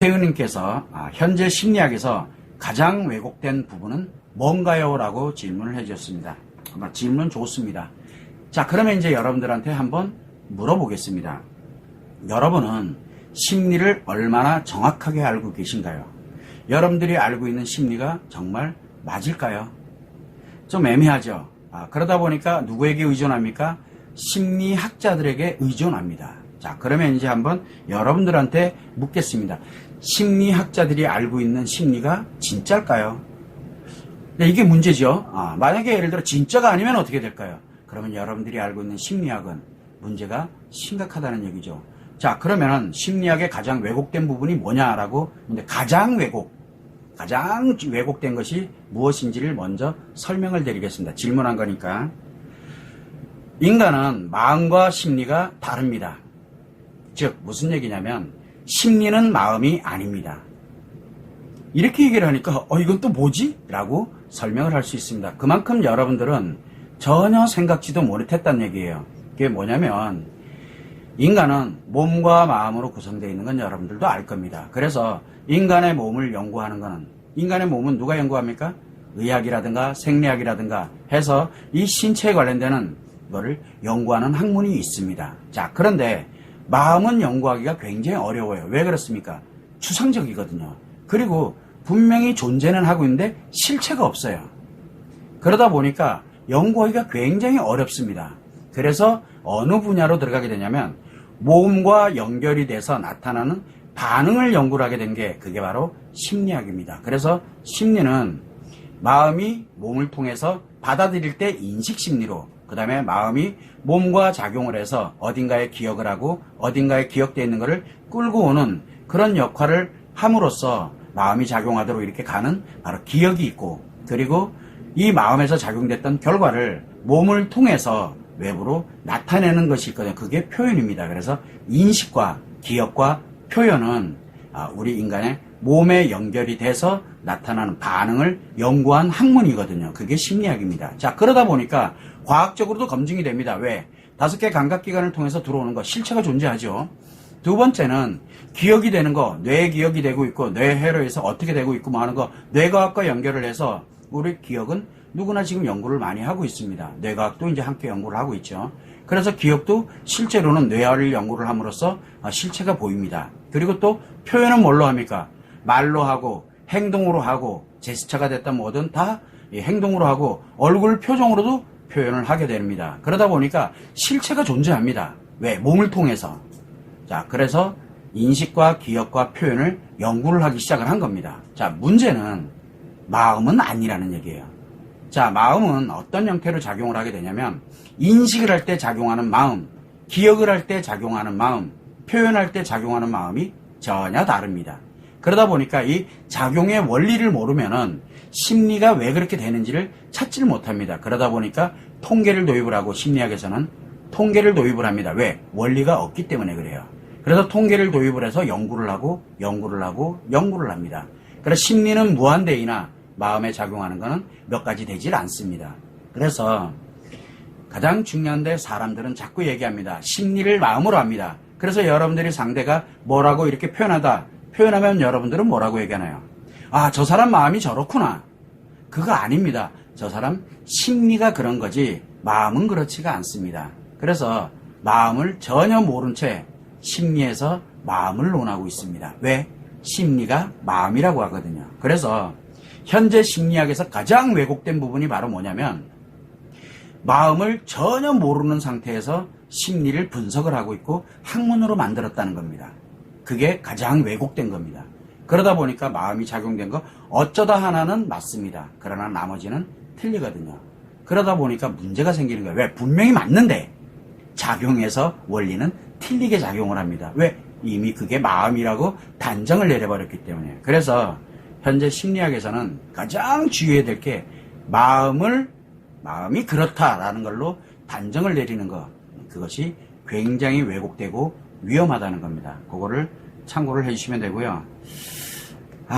김태윤님께서 현재 심리학에서 가장 왜곡된 부분은 뭔가요? 라고 질문을 해주셨습니다. 질문 좋습니다. 자, 그러면 이제 여러분들한테 한번 물어보겠습니다. 여러분은 심리를 얼마나 정확하게 알고 계신가요? 여러분들이 알고 있는 심리가 정말 맞을까요? 좀 애매하죠. 그러다 보니까 누구에게 의존합니까? 심리학자들에게 의존합니다. 자, 그러면 이제 한번 여러분들한테 묻겠습니다. 심리학자들이 알고 있는 심리가 진짜일까요? 네, 이게 문제죠. 만약에 예를 들어 진짜가 아니면 어떻게 될까요? 그러면 여러분들이 알고 있는 심리학은 문제가 심각하다는 얘기죠. 자, 그러면 심리학의 가장 왜곡된 부분이 뭐냐라고, 근데 가장 왜곡된 것이 무엇인지를 먼저 설명을 드리겠습니다. 질문한 거니까. 인간은 마음과 심리가 다릅니다. 즉, 무슨 얘기냐면 심리는 마음이 아닙니다. 이렇게 얘기를 하니까 이건 또 뭐지? 라고 설명을 할 수 있습니다. 그만큼 여러분들은 전혀 생각지도 못했다는 얘기예요. 그게 뭐냐면 인간은 몸과 마음으로 구성되어 있는 건 여러분들도 알 겁니다. 그래서 인간의 몸을 연구하는 거는, 인간의 몸은 누가 연구합니까? 의학이라든가 생리학이라든가 해서 이 신체에 관련되는 거를 연구하는 학문이 있습니다. 자, 그런데 마음은 연구하기가 굉장히 어려워요. 왜 그렇습니까? 추상적이거든요. 그리고 분명히 존재는 하고 있는데 실체가 없어요. 그러다 보니까 연구하기가 굉장히 어렵습니다. 그래서 어느 분야로 들어가게 되냐면 몸과 연결이 돼서 나타나는 반응을 연구를 하게 된 게 그게 바로 심리학입니다. 그래서 심리는 마음이 몸을 통해서 받아들일 때 인식심리로, 그 다음에 마음이 몸과 작용을 해서 어딘가에 기억을 하고 어딘가에 기억되어 있는 것을 끌고 오는 그런 역할을 함으로써 마음이 작용하도록 이렇게 가는 바로 기억이 있고, 그리고 이 마음에서 작용됐던 결과를 몸을 통해서 외부로 나타내는 것이 있거든요. 그게 표현입니다. 그래서 인식과 기억과 표현은 우리 인간의 몸에 연결이 돼서 나타나는 반응을 연구한 학문이거든요. 그게 심리학입니다. 자, 그러다 보니까 과학적으로도 검증이 됩니다. 왜? 5개 감각기관을 통해서 들어오는 거, 실체가 존재하죠. 두 번째는 기억이 되는 거, 뇌 기억이 되고 있고 뇌회로 해서 어떻게 되고 있고 뭐 하는 거, 뇌과학과 연결을 해서 우리 기억은 누구나 지금 연구를 많이 하고 있습니다. 뇌과학도 이제 함께 연구를 하고 있죠. 그래서 기억도 실제로는 뇌를 연구를 함으로써 실체가 보입니다. 그리고 또 표현은 뭘로 합니까? 말로 하고 행동으로 하고 제스처가 됐다 뭐든 다 행동으로 하고 얼굴 표정으로도 표현을 하게 됩니다. 그러다 보니까 실체가 존재합니다. 왜? 몸을 통해서. 자, 그래서 인식과 기억과 표현을 연구를 하기 시작을 한 겁니다. 자, 문제는 마음은 아니라는 얘기예요. 자, 마음은 어떤 형태로 작용을 하게 되냐면 인식을 할 때 작용하는 마음, 기억을 할 때 작용하는 마음, 표현할 때 작용하는 마음이 전혀 다릅니다. 그러다 보니까 이 작용의 원리를 모르면은 심리가 왜 그렇게 되는지를 찾지를 못합니다. 그러다 보니까 통계를 도입을 하고 심리학에서는 통계를 도입을 합니다. 왜? 원리가 없기 때문에 그래요. 그래서 통계를 도입을 해서 연구를 합니다. 그래서 심리는 무한대이나 마음에 작용하는 것은 몇 가지 되질 않습니다. 그래서 가장 중요한데 사람들은 자꾸 얘기합니다. 심리를 마음으로 합니다. 그래서 여러분들이 상대가 뭐라고 이렇게 표현하면 여러분들은 뭐라고 얘기하나요? 저 사람 마음이 저렇구나. 그거 아닙니다. 저 사람 심리가 그런 거지 마음은 그렇지가 않습니다. 그래서 마음을 전혀 모른 채 심리에서 마음을 논하고 있습니다. 왜? 심리가 마음이라고 하거든요. 그래서 현재 심리학에서 가장 왜곡된 부분이 바로 뭐냐면 마음을 전혀 모르는 상태에서 심리를 분석을 하고 있고 학문으로 만들었다는 겁니다. 그게 가장 왜곡된 겁니다. 그러다 보니까 마음이 작용된 거 어쩌다 하나는 맞습니다. 그러나 나머지는 틀리거든요. 그러다 보니까 문제가 생기는 거예요. 왜? 분명히 맞는데 작용해서 원리는 틀리게 작용을 합니다. 왜? 이미 그게 마음이라고 단정을 내려버렸기 때문에. 그래서 현재 심리학에서는 가장 주의해야 될 게 마음이 그렇다라는 걸로 단정을 내리는 것, 그것이 굉장히 왜곡되고 위험하다는 겁니다. 그거를 참고를 해주시면 되고요.